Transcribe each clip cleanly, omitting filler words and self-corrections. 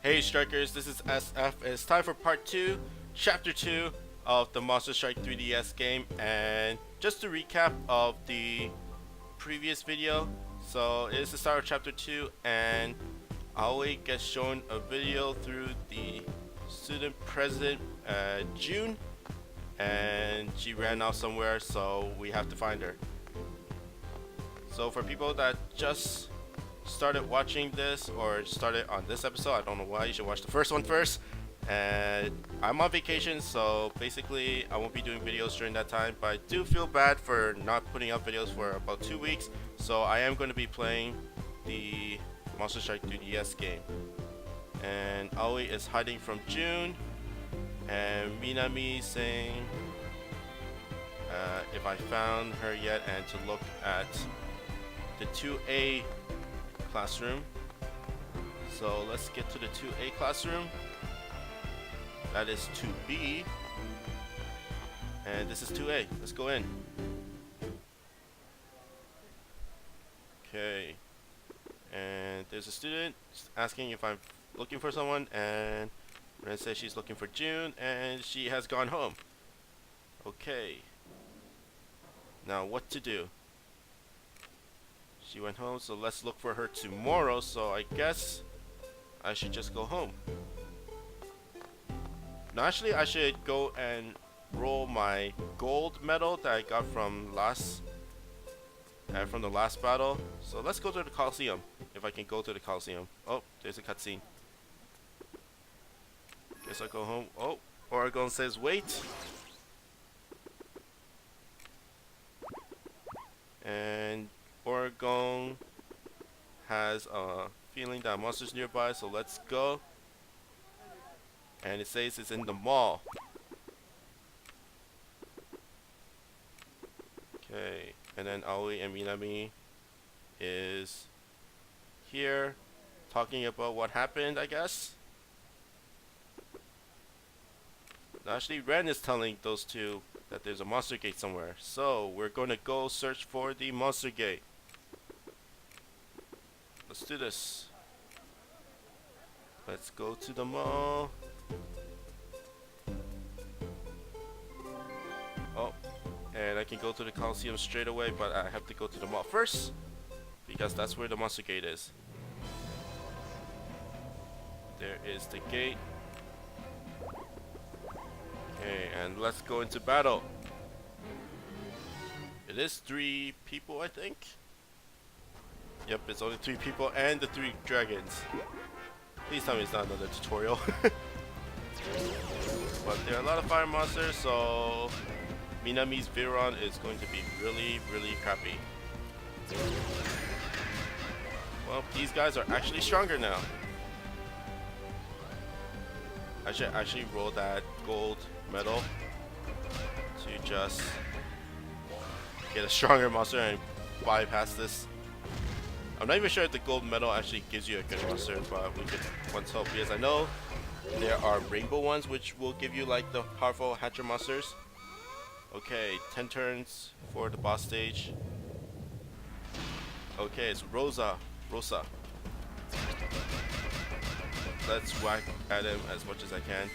Hey Strikers, this is SF. It's time for part 2, chapter 2 of the Monster Strike 3DS game. And just to recap of the previous video, so it is the start of chapter 2 and Aoi gets shown a video through the student president June, and she ran off somewhere, so we have to find her. So for people that just started watching this or started on this episode, I don't know why, you should watch the first one first. And I'm on vacation, so basically I won't be doing videos during that time, but I do feel bad for not putting up videos for about 2 weeks. So I am going to be playing the Monster Strike 3DS game, and Aoi is hiding from June, and Minami saying if I found her yet, and to look at the 2A classroom. So let's get to the 2A classroom. That is 2B, and this is 2A. Let's go in. Okay, and there's a student asking if I'm looking for someone, and Ren says she's looking for June and she has gone home. Okay, now what to do? She went home, so let's look for her tomorrow. So I guess I should just go home. No, actually I should go and roll my gold medal that I got from the last battle. So let's go to the Coliseum, if I can go to the Coliseum. Oh, there's a cutscene. Guess I'll go home. Oh, Oregon says wait. And Oregon has a feeling that monster's nearby, so let's go. And it says it's in the mall. Okay, and then Aoi and Minami is here talking about what happened, I guess. Actually, Ren is telling those two that there's a monster gate somewhere. So we're going to go search for the monster gate. Let's do this. Let's go to the mall. Oh, and I can go to the Coliseum straight away, but I have to go to the mall first, because that's where the monster gate is. There is the gate. Okay, and let's go into battle. It is 3 people, I think. Yep, it's only 3 people and the 3 dragons. Please tell me it's not another tutorial. But there are a lot of fire monsters, so Minami's Viron is going to be really, really crappy. Well, these guys are actually stronger now. I should actually roll that gold medal to just get a stronger monster and bypass this. I'm not even sure if the gold medal actually gives you a good monster, but we could once hope, because I know there are rainbow ones which will give you like the powerful hatcher monsters. Okay, 10 turns for the boss stage. Okay, it's Rosa. Let's whack at him as much as I can.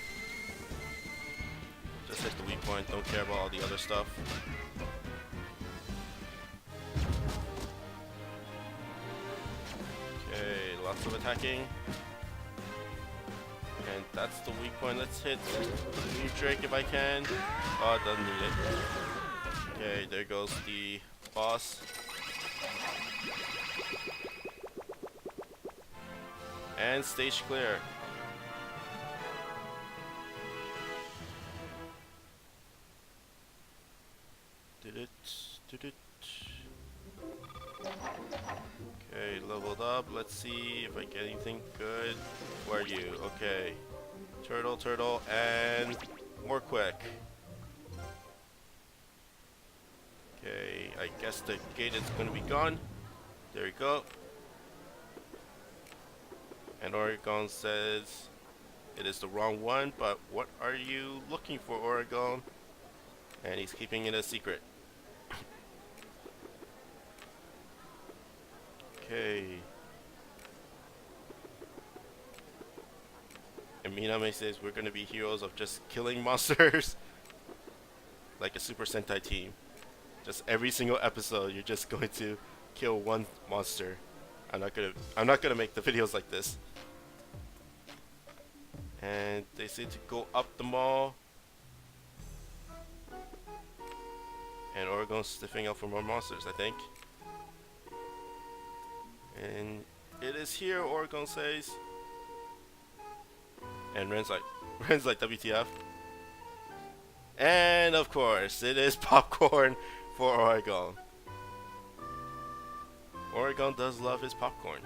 Just hit the weak point, don't care about all the other stuff. Okay, lots of attacking. And that's the weak point. Let's hit New Drake if I can. Oh, it doesn't need it. Okay, there goes the boss. And stage clear. Okay, leveled up. Let's see if I get anything good. Where are you? Okay. Turtle, and more quick. Okay, I guess the gate is going to be gone. There we go. And Oregon says it is the wrong one, but what are you looking for, Oregon? And he's keeping it a secret. Okay. And Miname says we're gonna be heroes of just killing monsters like a Super Sentai team. Just every single episode, you're just going to kill one monster. I'm not gonna make the videos like this. And they say to go up the mall. And Oregon's sniffing out for more monsters, I think. And it is here, Oregon says. And Ren's like WTF. And of course, it is popcorn for Oregon. Oregon does love his popcorn.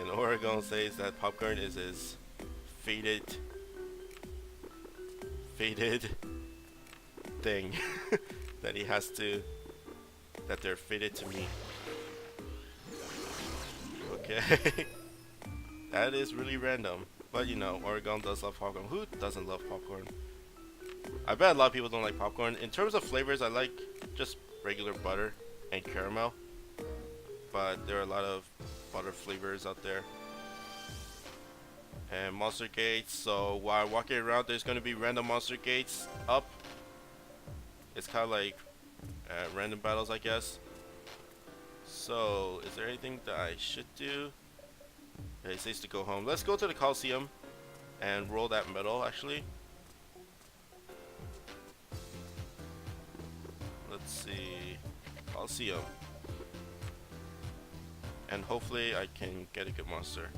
And Oregon says that popcorn is his faded thing that he has to, that they're faded to me. Okay. That is really random. But you know, Oregon does love popcorn. Who doesn't love popcorn? I bet a lot of people don't like popcorn. In terms of flavors, I like just regular butter and caramel. But there are a lot of butter flavors out there. And monster gates, so while walking around there's going to be random monster gates up. It's kind of like random battles, I guess. So is there anything that I should do? It says to go home. Let's go to the Coliseum and roll that medal actually. Let's see, Coliseum. And hopefully I can get a good monster.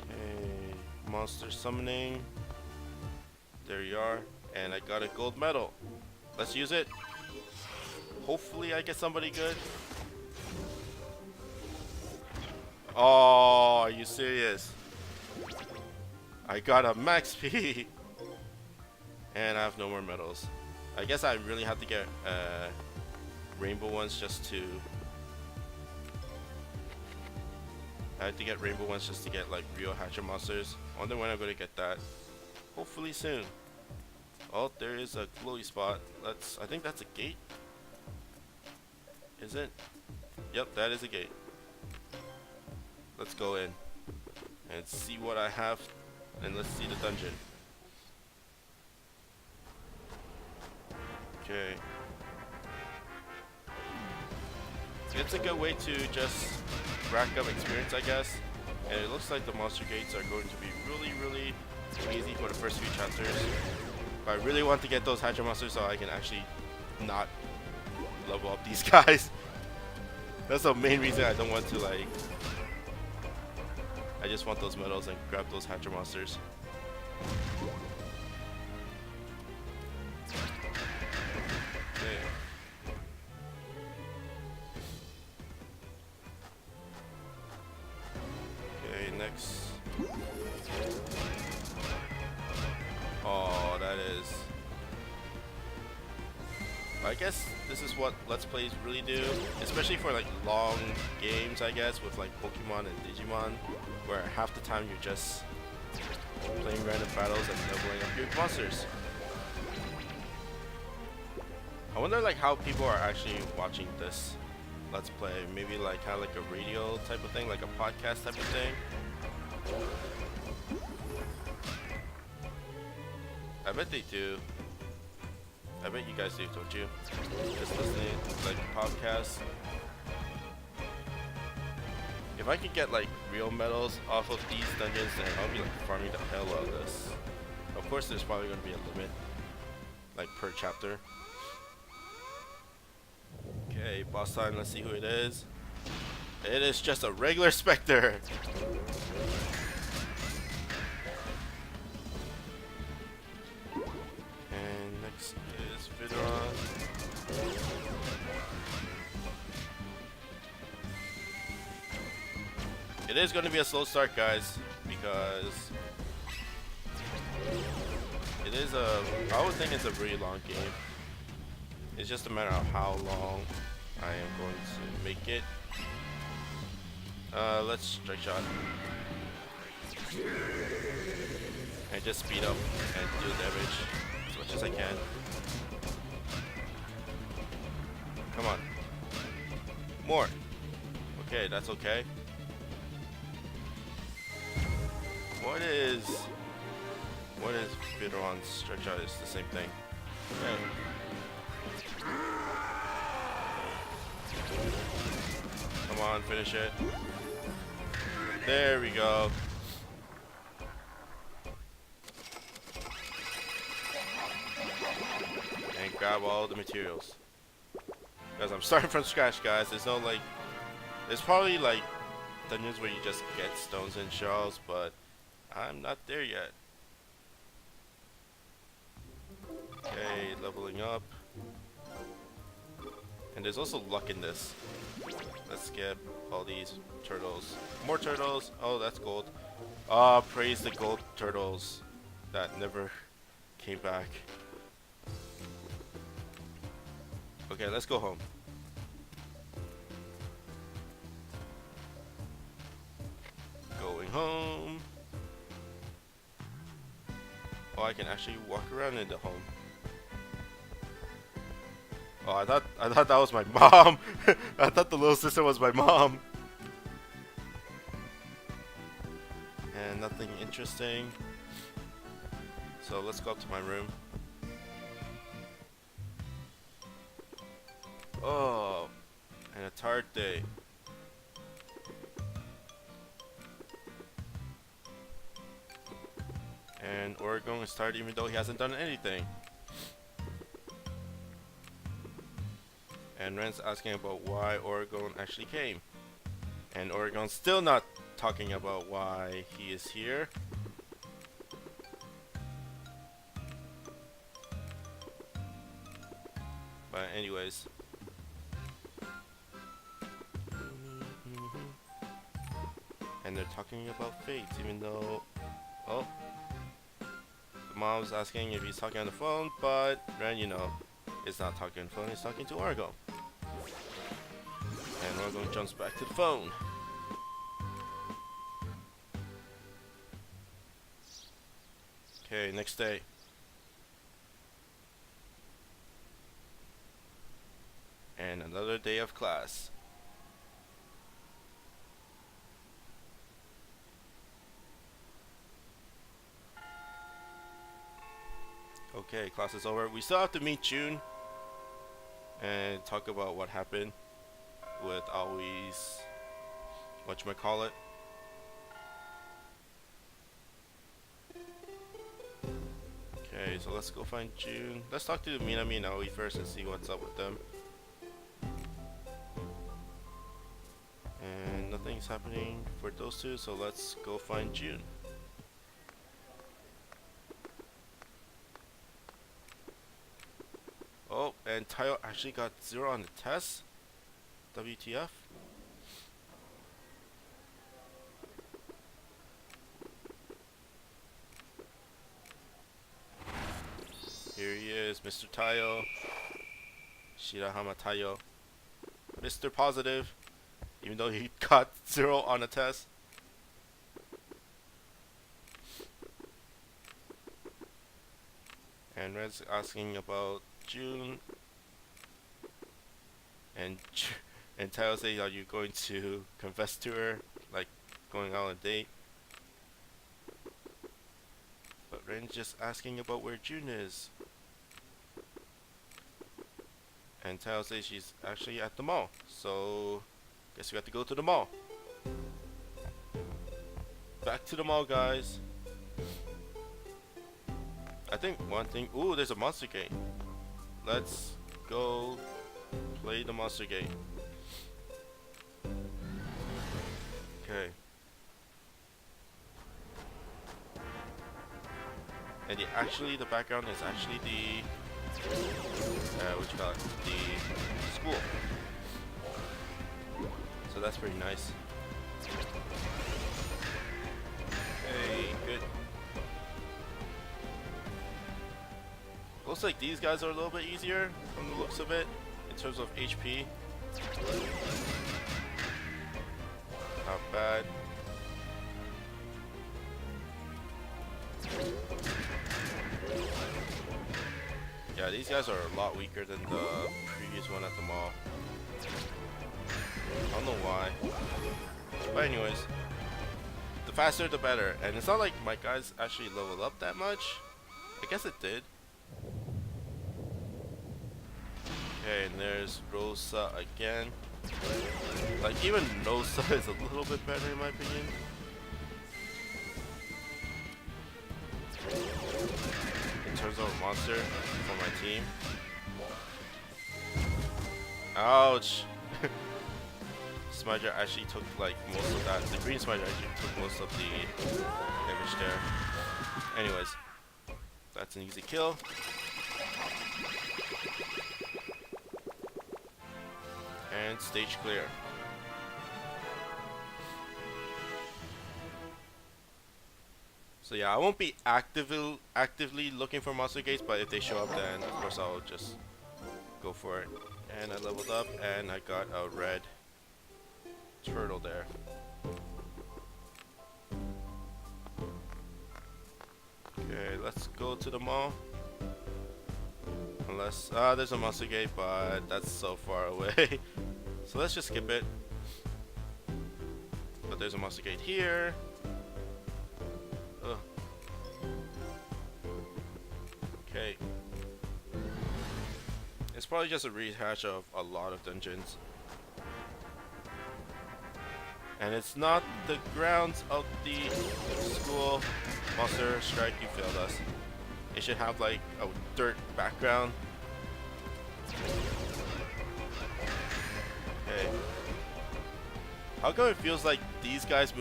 Okay, monster summoning. There you are. And I got a gold medal. Let's use it. Hopefully I get somebody good. Oh, are you serious? I got a max P. And I have no more medals. I guess I really have to get rainbow ones just to... I have to get rainbow ones just to get like real hatcher monsters. I wonder when I'm gonna get that. Hopefully soon. Oh, there is a glowy spot. I think that's a gate. Is it? Yep, that is a gate. Let's go in and see what I have, and let's see the dungeon. Okay. It's a good way to just rack up experience, I guess. And it looks like the monster gates are going to be really easy for the first few chapters. But I really want to get those hatcher monsters so I can actually not level up these guys. That's the main reason I don't want to, like... I just want those medals and grab those hatcher monsters. Okay. Okay, next. Oh, that is... I guess this is what Let's Plays really do, especially for like long games, I guess, with like Pokemon and Digimon, where half the time you're just playing random battles and leveling up your monsters. I wonder like how people are actually watching this Let's Play. Maybe like kind of like a radio type of thing, like a podcast type of thing. I bet they do. I bet you guys do, don't you? Just listening to like podcasts. If I could get like real medals off of these dungeons, then I'll be like farming the hell out of this. Of course, there's probably going to be a limit, like per chapter. Okay, boss time. Let's see who it is. It is just a regular Spectre. And next is Vidron. It is going to be a slow start, guys, because it is I would think it's a really long game. It's just a matter of how long I am going to make it. Let's strike shot. And just speed up and do damage as much as I can. Come on. More. Okay, that's okay. What is bitter on stretch out? It's the same thing. Okay. Come on, finish it. There we go. And grab all the materials. Because I'm starting from scratch, guys. There's no like, there's probably like dungeons where you just get stones and shells, but I'm not there yet. Okay, leveling up. And there's also luck in this. Let's skip all these turtles. More turtles. Oh, that's gold. Ah, praise the gold turtles that never came back. Okay, let's go home. Going home. Oh, I can actually walk around in the home. Oh, I thought that was my mom. I thought the little sister was my mom. And nothing interesting. So let's go up to my room. Oh, and a tired day. And Oregon is tired even though he hasn't done anything. And Ren's asking about why Oregon actually came. And Oregon's still not talking about why he is here. But anyways. And they're talking about fate even though... Oh. The mom's asking if he's talking on the phone, but Ren, you know, is not talking on the phone, he's talking to Oregon. And Oregon jumps back to the phone. Okay, next day. And another day of class. Okay, class is over. We still have to meet June and talk about what happened with Aoi's whatchamacallit. Okay, so let's go find June. Let's talk to Minami and Aoi first and see what's up with them. And nothing's happening for those two, so let's go find June. Oh, and Tayo actually got 0 on the test. WTF? Here he is, Mr. Tayo. Shirahama Tayo. Mr. Positive. Even though he got 0 on the test. And Red's asking about June. And Tayo says, are you going to confess to her? Like going out on a date? But Ren's just asking about where June is. And Tayo says she's actually at the mall. So guess we have to go to the mall. Back to the mall, guys. I think one thing... Ooh, there's a monster game. Let's go play the monster game. Okay. And the background is actually the... what you call it? The school. So that's pretty nice. Hey, good. Looks like these guys are a little bit easier from the looks of it in terms of HP. Not bad. Yeah, these guys are a lot weaker than the previous one at the mall. I don't know why. But anyways, the faster the better. And it's not like my guys actually leveled up that much. I guess it did. Okay, and there's Rosa again. Like, even Rosa is a little bit better in my opinion. In terms of a monster for my team. Ouch! Smudger actually took like most of that. The green Smudger actually took most of the damage there. Anyways, that's an easy kill. And stage clear. So yeah, I won't be actively looking for monster gates, but if they show up, then of course I'll just go for it. And I leveled up, and I got a red turtle there. Okay, let's go to the mall. Unless there's a monster gate, but that's so far away. So let's just skip it. But there's a monster gate here. Ugh. Okay. It's probably just a rehash of a lot of dungeons. And it's not the grounds of the school. Monster Strike, you failed us. It should have like a dirt background. Okay. How come it feels like these guys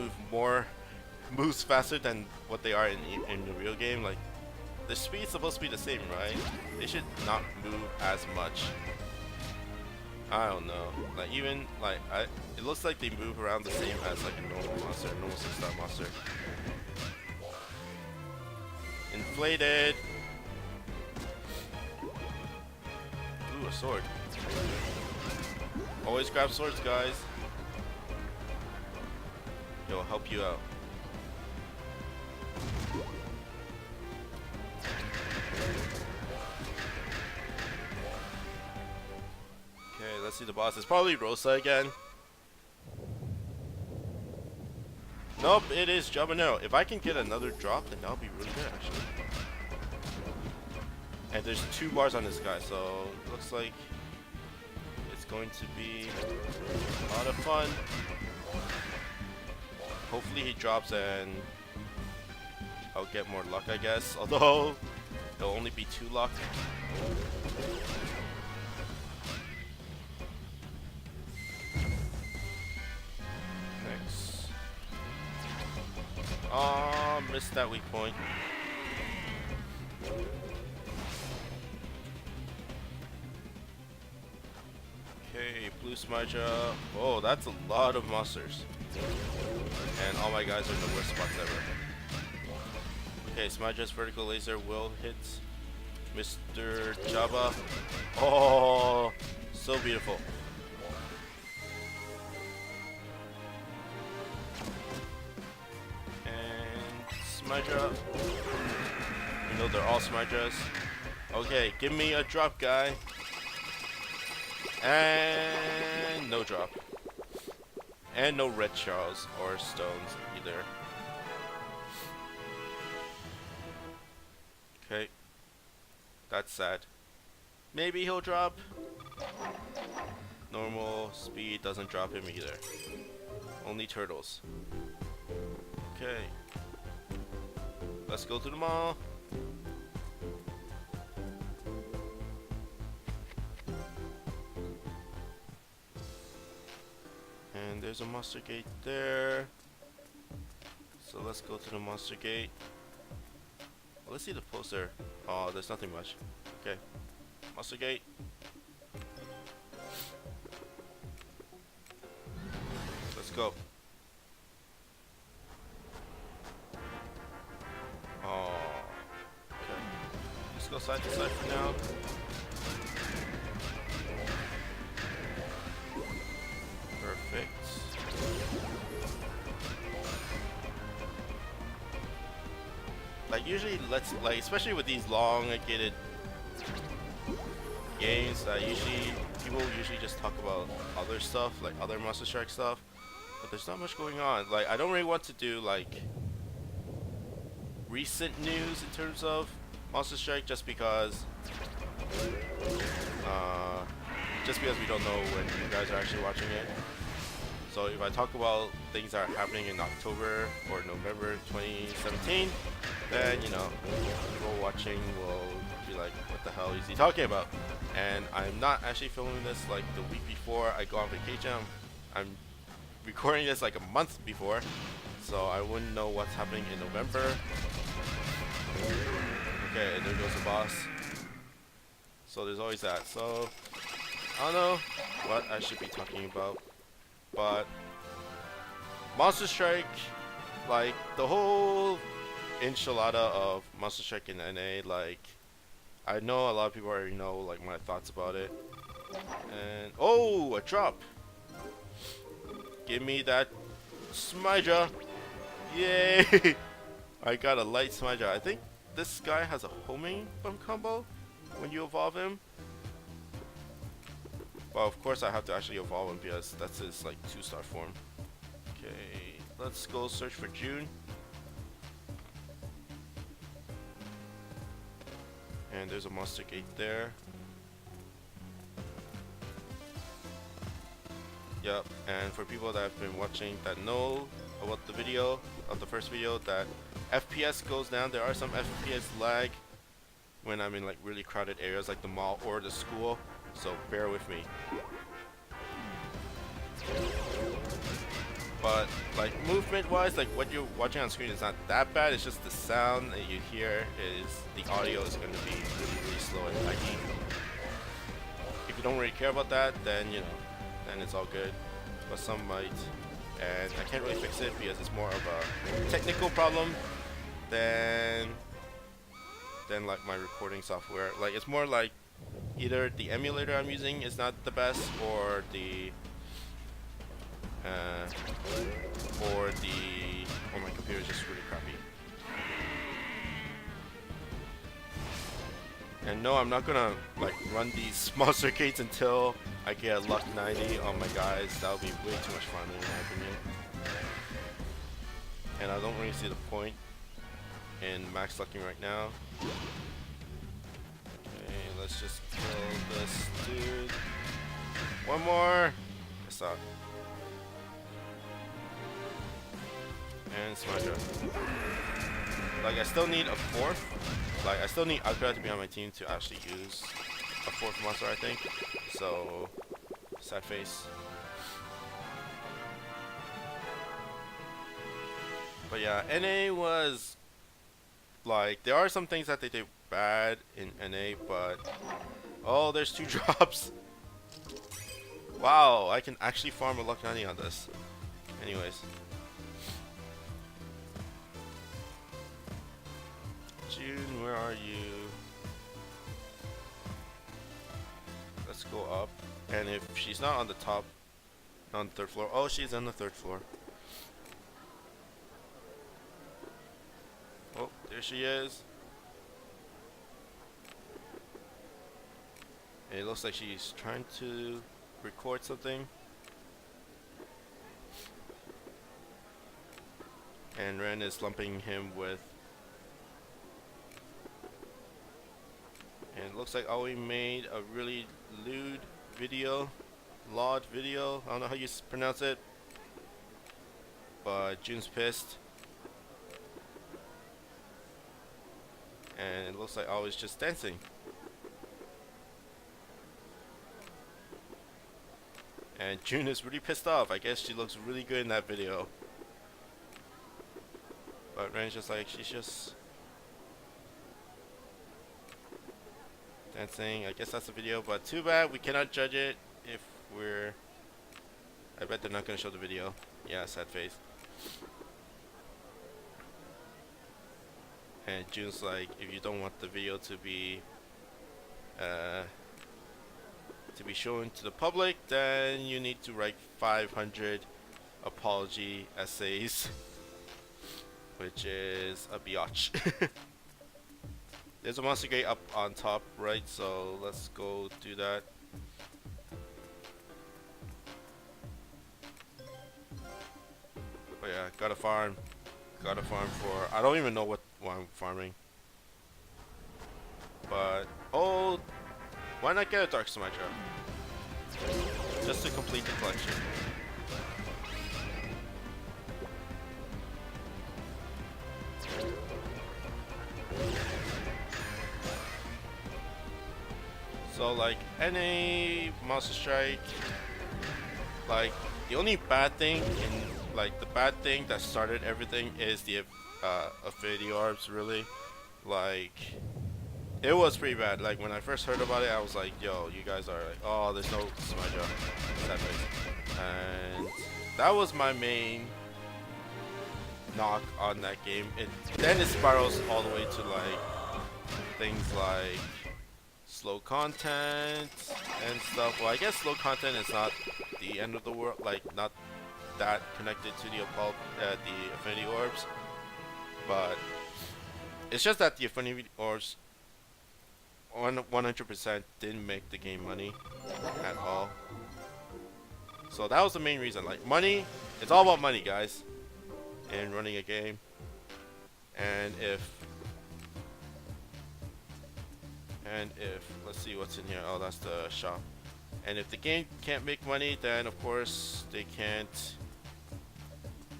moves faster than what they are in the real game? Like, the speed's supposed to be the same, right? They should not move as much. I don't know. Like, even like it looks like they move around the same as like a normal monster, a normal 6-star monster. Inflated. Ooh, a sword. Always grab swords, guys. It'll help you out. Okay, let's see the boss. It's probably Rosa again. Nope, it is Jumbo Arrow. If I can get another drop, then that'll be really good, actually. And there's 2 bars on this guy, so looks like it's going to be a lot of fun. Hopefully he drops and I'll get more luck, I guess. Although it'll only be 2 luck. Next. Oh, missed that weak point. Okay, blue Smudger. Oh, that's a lot of monsters. And all my guys are in the worst spots ever. Okay, Smudger's vertical laser will hit Mr. Jabba. Oh, so beautiful. And Smudger. You know they're all Smudgers. Okay, give me a drop, guy. And no drop. And no red shells or stones either. Okay. That's sad. Maybe he'll drop. Normal speed doesn't drop him either. Only turtles. Okay. Let's go to the mall. And there's a monster gate there. So let's go to the monster gate. Well, let's see the poster. Oh, there's nothing much. Okay. Monster gate. Let's go. Oh. Okay. Let's go side to side for now. Perfect. Like usually, especially with these elongated games, usually people usually just talk about other stuff, like other Monster Strike stuff, but there's not much going on. Like, I don't really want to do like recent news in terms of Monster Strike, uh, just because we don't know when you guys are actually watching it. So if I talk about things that are happening in October or November 2017, then you know, people watching will be like, what the hell is he talking about? And I'm not actually filming this like the week before I go on vacation. I'm recording this like a month before, so I wouldn't know what's happening in November. Okay, there goes the boss. So there's always that. So I don't know what I should be talking about, but Monster Strike, like the whole enchilada of Monster Strike in NA, like I know a lot of people already know like my thoughts about it. And oh, a drop! Give me that Smydra! Yay! I got a light Smydra. I think this guy has a homing bump combo when you evolve him. Well, of course I have to actually evolve him because that's his like 2-star form. Okay, let's go search for June. And there's a monster gate there. Yep, and for people that have been watching that know about the video, of the first video, that FPS goes down. There are some FPS lag when I'm in like really crowded areas like the mall or the school, so bear with me. But like movement wise, like what you're watching on screen is not that bad. It's just the sound that you hear the audio is going to be really slow and laggy. If you don't really care about that, then you know, then it's all good. But some might, and I can't really fix it because it's more of a technical problem than like my recording software. Like it's more like either the emulator I'm using is not the best, or my computer is just really crappy. And no, I'm not gonna like run these monster gates until I get a luck 90 on my guys. That would be way too much fun in my opinion. And I don't really see the point in max lucking right now. Okay, let's just kill this dude. One more. I suck. And Smydra. Like I still need a fourth. Like I still need Akira to be on my team to actually use a fourth monster, I think. So sad face. But yeah, NA was like there are some things that they did bad in NA, but oh, there's 2 drops. Wow, I can actually farm a luck 90 on this. Anyways. June, where are you? Let's go up. And if she's not on the top, on the 3rd floor. Oh, she's on the 3rd floor. Oh, there she is. And it looks like she's trying to record something. And Ren is lumping him with. And it looks like Aoi made a really lewd video. Lewd video. I don't know how you pronounce it. But June's pissed. And it looks like Aoi's just dancing. And June is really pissed off. I guess she looks really good in that video. But Ren's just like, she's just dancing. I guess that's the video, but too bad we cannot judge it if we're. I bet they're not gonna show the video. Yeah, sad face. And June's like, if you don't want the video to be shown to the public, then you need to write 500 apology essays, which is a biatch. There's a monster gate up on top, right? So let's go do that. yeah, gotta farm. Gotta farm for, I don't even know what I'm farming. But, oh, why not get a Dark Symmetra? Just to complete the collection. So like any Monster Strike, like the only bad thing in like the bad thing that started everything is the affinity orbs. Really, like it was pretty bad. Like when I first heard about it, I was like, "Yo, you guys are like, oh, there's no Smaja." Sad face. And that was my main knock on that game. Then it spirals all the way to like things like slow content and stuff. Well, I guess slow content is not the end of the world, like not that connected to the affinity orbs, but it's just that the affinity orbs 100% didn't make the game money at all. So that was the main reason. Like money, it's all about money, guys, in running a game. And if let's see what's in here. Oh, that's the shop. And if the game can't make money, then of course they can't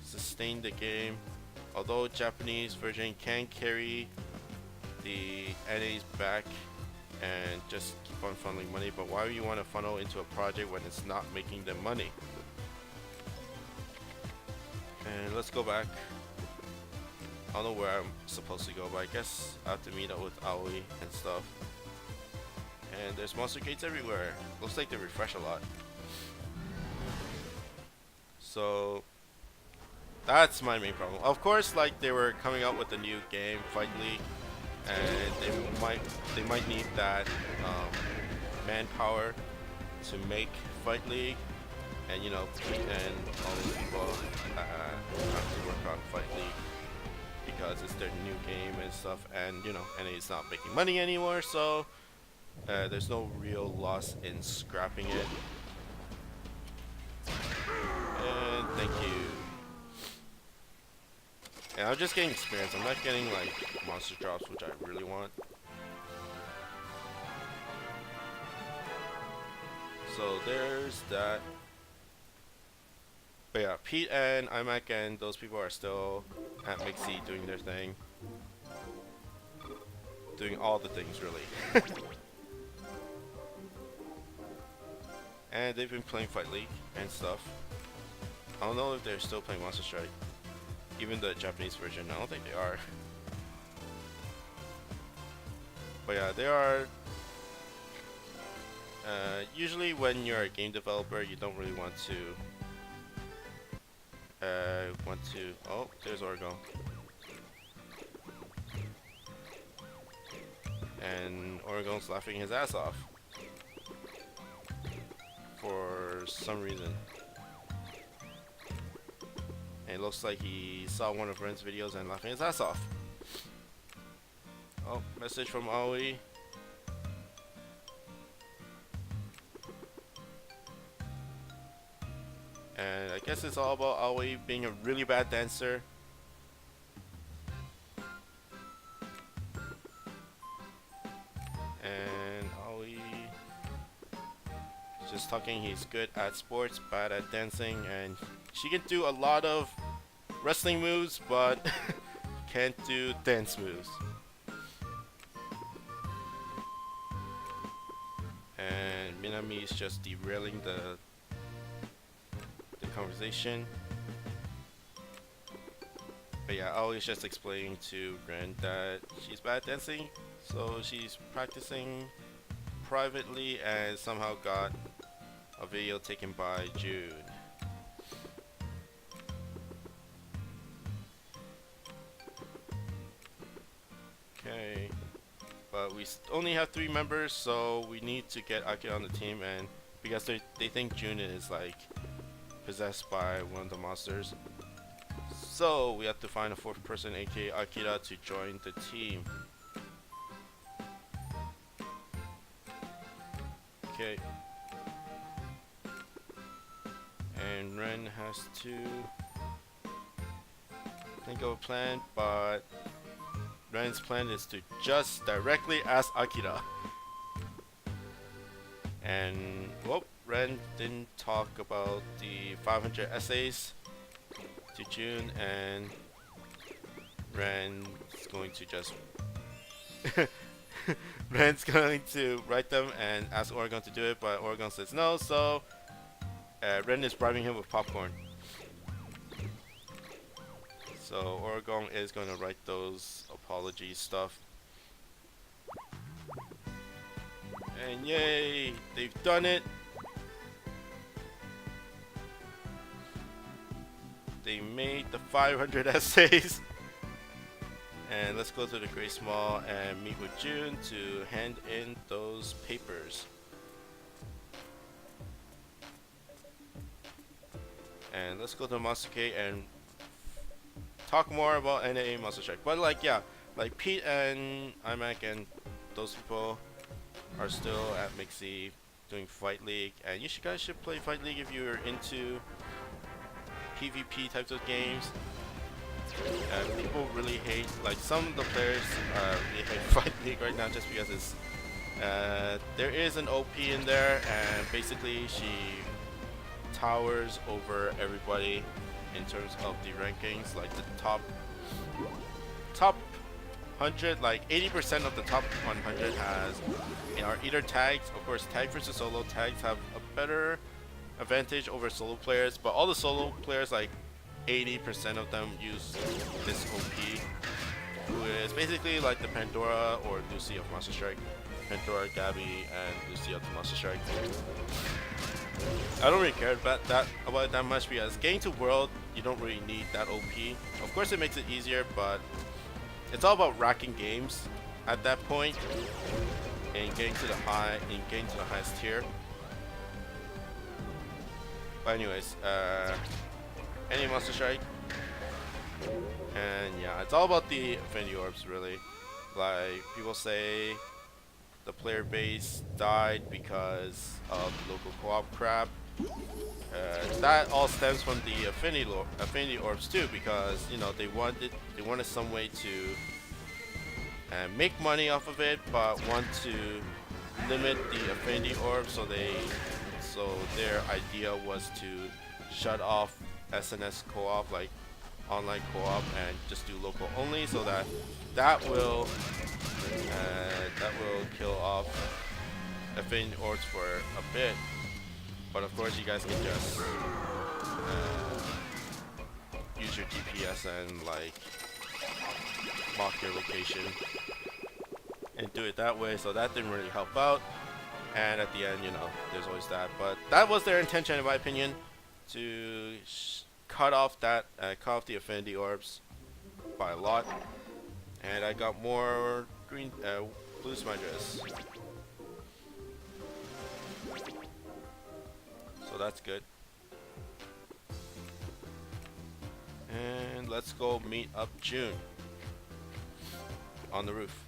sustain the game. Although Japanese version can carry the NAs back and just keep on funneling money, but why would you want to funnel into a project when it's not making them money? And let's go back. I don't know where I'm supposed to go, but I guess I have to meet up with Aoi and stuff. And there's monster gates everywhere. Looks like they refresh a lot. So that's my main problem. Of course, like they were coming out with a new game, Fight League, and they might need that manpower to make Fight League, and you know, Pete and all these people have to work on Fight League because it's their new game and stuff, and you know, and it's not making money anymore, so there's no real loss in scrapping it. And thank you. And I'm just getting experience. I'm not getting like monster drops, which I really want. So there's that. But yeah, Pete and iMac and those people are still at Mixie doing their thing. Doing all the things really. And they've been playing Fight League and stuff. I don't know if they're still playing Monster Strike. Even the Japanese version, I don't think they are. But yeah, they are. Usually when you're a game developer, you don't really want to oh, there's Oregon. And Oregon's laughing his ass off for some reason. And it looks like he saw one of Ren's videos and laughing his ass off. Oh, message from Aoi. And I guess it's all about Aoi being a really bad dancer. And Aoi just talking, he's good at sports, bad at dancing, and she can do a lot of wrestling moves, but can't do dance moves. And Minami is just derailing the conversation. But yeah, I was just explaining to Ren that she's bad at dancing, so she's practicing privately and somehow got a video taken by June. Okay, but we only have 3 members, so we need to get Akira on the team, and because they think June is like possessed by one of the monsters, so we have to find a 4th person, aka Akira, to join the team. Okay. And Ren has to think of a plan, but Ren's plan is to just directly ask Akira. And, well, Ren didn't talk about the 500 essays to June, and Ren's going to just Ren's going to write them and ask Oregon to do it, but Oregon says no, so Ren is bribing him with popcorn. So Oregon is going to write those apology stuff. And yay, they've done it. They made the 500 essays. And let's go to the Grace Mall and meet with June to hand in those papers. And let's go to Monster K and talk more about NA Monster Strike. But like, yeah, like Pete and iMac and those people are still at Mixie doing Fight League, and you guys should play Fight League if you're into PvP types of games. People really hate, like some of the players really hate Fight League right now just because it's there is an OP in there, and basically she towers over everybody in terms of the rankings. Like the top 100, like 80% of the top 100 are either tags. Of course, tag versus solo, tags have a better advantage over solo players, but all the solo players, like 80% of them use this OP, who is basically like the Pandora or Lucy of Monster Strike. Pandora, Gabby, and Lucy of the Monster Strike. I don't really care about it that much because getting to World, you don't really need that OP. Of course, it makes it easier, but it's all about racking games at that point and getting to the highest tier. But anyways, any Monster Strike, and yeah, it's all about the Affinity Orbs really. Like people say, the player base died because of local co-op crap. That all stems from the Affinity Orbs too, because you know they wanted some way to make money off of it, but want to limit the Affinity Orbs. So their idea was to shut off SNS co-op, like online co-op, and just do local only, so that will kill off Affinity Orbs for a bit. But of course, you guys can just use your DPS and like mock your location and do it that way. So that didn't really help out. And at the end, you know, there's always that. But that was their intention, in my opinion, to cut off the Affinity Orbs by a lot. And I got more blue smudges. So that's good. And let's go meet up June on the roof.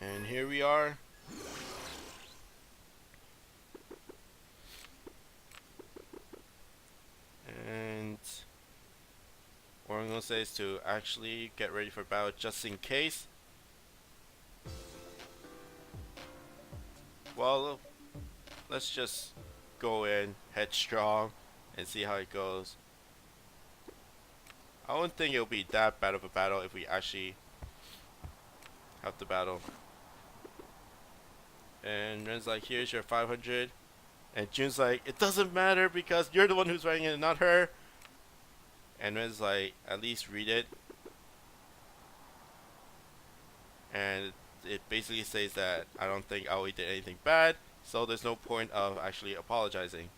And here we are. And what I'm going to say is to actually get ready for battle just in case. Well, let's just go in headstrong and see how it goes. I don't think it'll be that bad of a battle if we actually have to battle. And Ren's like, here's your 500. And June's like, it doesn't matter because you're the one who's writing it, not her. And Ren's like, at least read it. And it basically says that I don't think Aoi did anything bad, so there's no point of actually apologizing.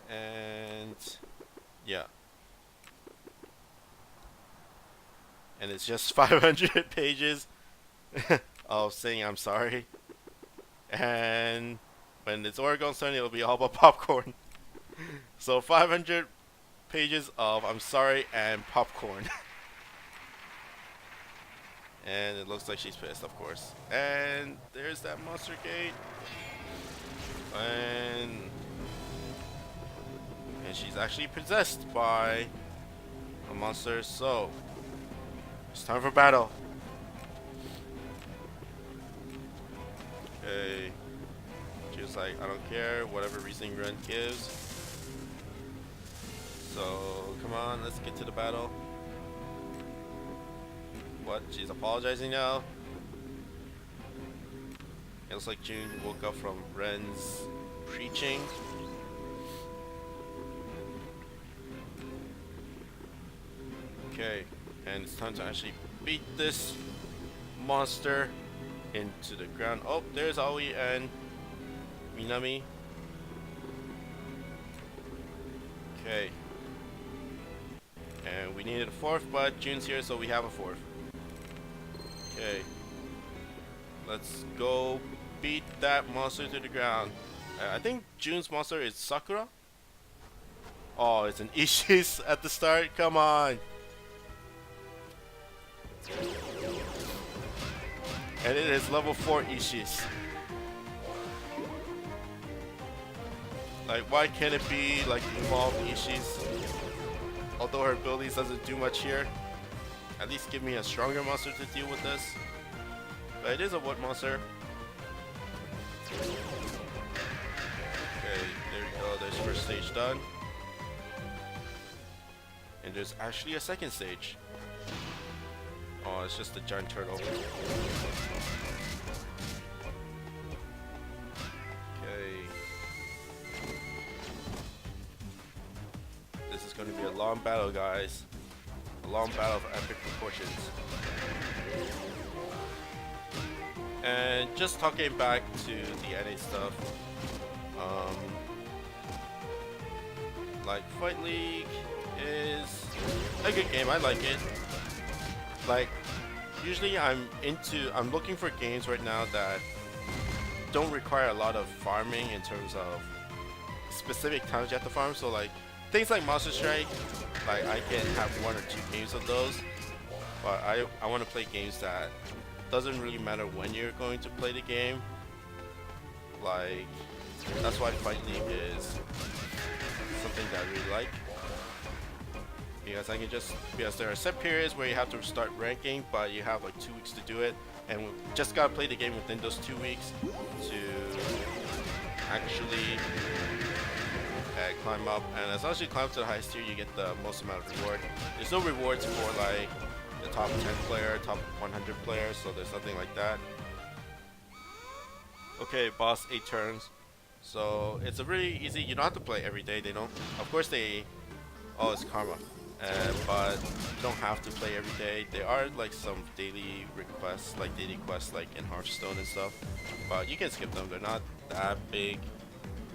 And yeah. And it's just 500 pages of saying I'm sorry. And when it's Oregon's turn, it'll be all about popcorn. So 500 pages of I'm sorry and popcorn. And it looks like she's pissed, of course. And there's that monster gate. and she's actually possessed by a monster. So it's time for battle. Okay. She was like, I don't care, whatever reasoning Ren gives. So come on, let's get to the battle. What? She's apologizing now? It looks like June woke up from Ren's preaching. Okay, and it's time to actually beat this monster into the ground. Oh, there's Aoi and Minami. Okay. And we needed a fourth, but June's here, so we have a fourth. Okay. Let's go beat that monster to the ground. I think June's monster is Sakura. Oh, it's an Ishis at the start. Come on. And it is level 4 Ishis. Like, why can't it be like evolved Ishis? Although her abilities doesn't do much here. At least give me a stronger monster to deal with this. But it is a wood monster. Okay, there we go. There's first stage done. And there's actually a second stage. Oh, it's just a giant turtle. Okay. This is going to be a long battle, guys. A long battle of epic proportions. And just talking back to the NA stuff. Like, Fight League is a good game. I like it. Like, usually I'm looking for games right now that don't require a lot of farming in terms of specific times you have to farm. So like things like Monster Strike, like I can have 1 or 2 games of those. But I want to play games that doesn't really matter when you're going to play the game. Like, that's why Fight League is something that I really like. Because there are set periods where you have to start ranking, but you have like 2 weeks to do it, and we just gotta play the game within those 2 weeks to actually climb up. And as long as you climb to the highest tier, you get the most amount of reward. There's no rewards for like the top 10 player, top 100 players, so there's nothing like that. Okay, boss 8 turns. So it's a really easy. You don't have to play every day. They don't. Of course they. Oh, it's karma. But you don't have to play every day. There are like some daily requests, like daily quests, like in Hearthstone and stuff. But you can skip them. They're not that big.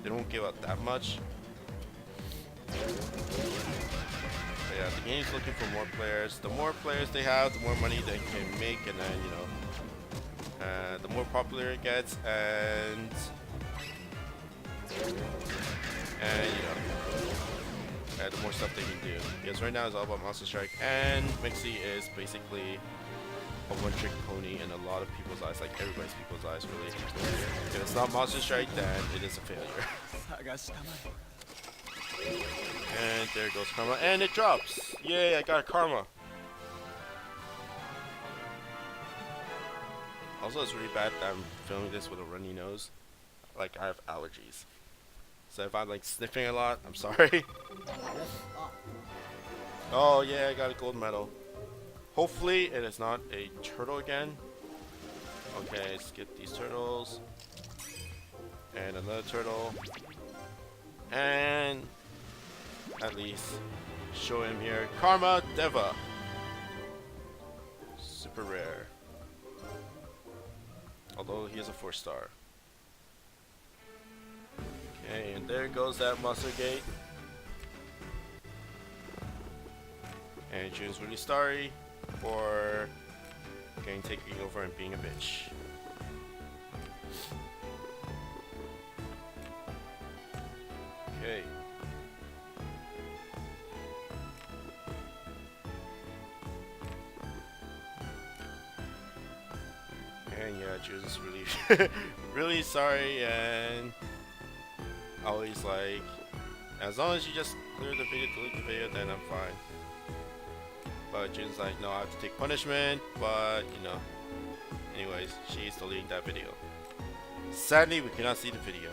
They don't give out that much. But yeah, the game's looking for more players. The more players they have, the more money they can make, and then the more popular it gets, and the more stuff they can do. Because right now it's all about Monster Strike, and Mixie is basically a one-trick pony in a lot of people's eyes, like everybody's people's eyes, really. If it's not Monster Strike, then it is a failure. And there goes Karma, and it drops! Yay, I got a Karma! Also, it's really bad that I'm filming this with a runny nose. Like, I have allergies. So if I'm like sniffing a lot, I'm sorry. Oh yeah, I got a gold medal. Hopefully it is not a turtle again. Okay, skip these turtles. And another turtle. And at least show him here. Karma Deva. Super rare. Although he is a 4-star. Okay, and there goes that monster gate. And June's really sorry for taking over and being a bitch. Okay. And yeah, June's really really sorry, and always like, as long as you just clear the video, delete the video, then I'm fine. But Jun's like, no, I have to take punishment, but you know. Anyways, she's deleting that video. Sadly, we cannot see the video.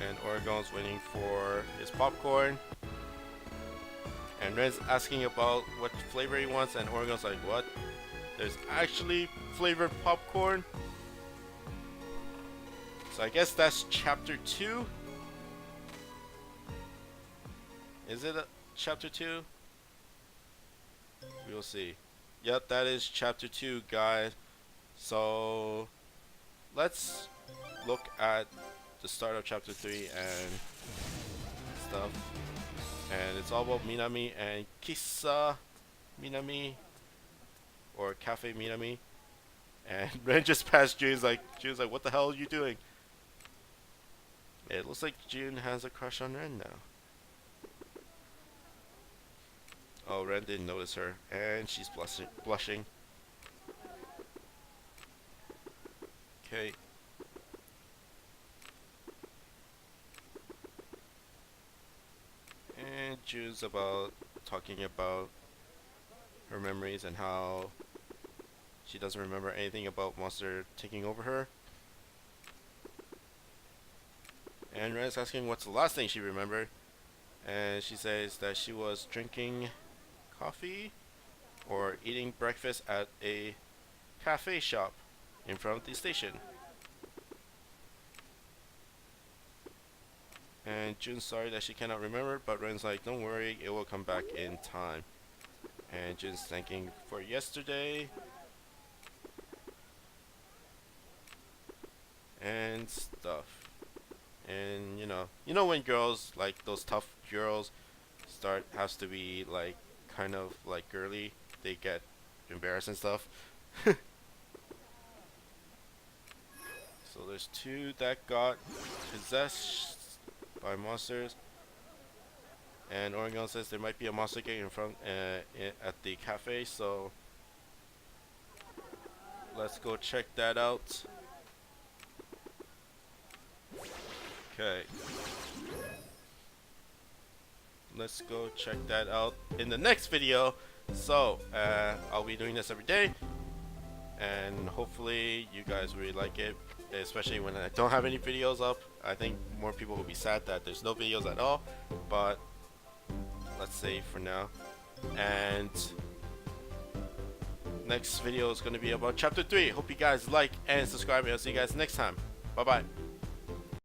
And Oregon's waiting for his popcorn. And Ren's asking about what flavor he wants, and Oregon's like, what? There's actually flavored popcorn? So I guess that's chapter 2? Is it chapter 2? We'll see. Yep, that is chapter 2, guys. So let's look at the start of chapter 3 and stuff. And it's all about Minami and Kissa Minami, or Cafe Minami. And Ren just passed Jun's like, what the hell are you doing? It looks like Jun has a crush on Ren now. Oh, Ren didn't notice her, and she's blushing. Okay. And Jun's talking about her memories and how she doesn't remember anything about Monster taking over her. And Ren is asking what's the last thing she remembered, and she says that she was drinking coffee or eating breakfast at a cafe shop in front of the station. And Jun's sorry that she cannot remember, but Ren's like, don't worry, it will come back in time. And Jun's thanking for yesterday and stuff. And you know when girls, like those tough girls, has to be like kind of like girly, they get embarrassed and stuff. So there's 2 that got possessed by monsters, and Oregon says there might be a monster gang in front at the cafe, so let's go check that out. Okay, let's go check that out in the next video. So I'll be doing this every day, and hopefully you guys really like it, especially when I don't have any videos up. I think more people will be sad that there's no videos at all, but let's say for now. And next video is going to be about chapter 3. Hope you guys like and subscribe, and I'll see you guys next time. Bye bye.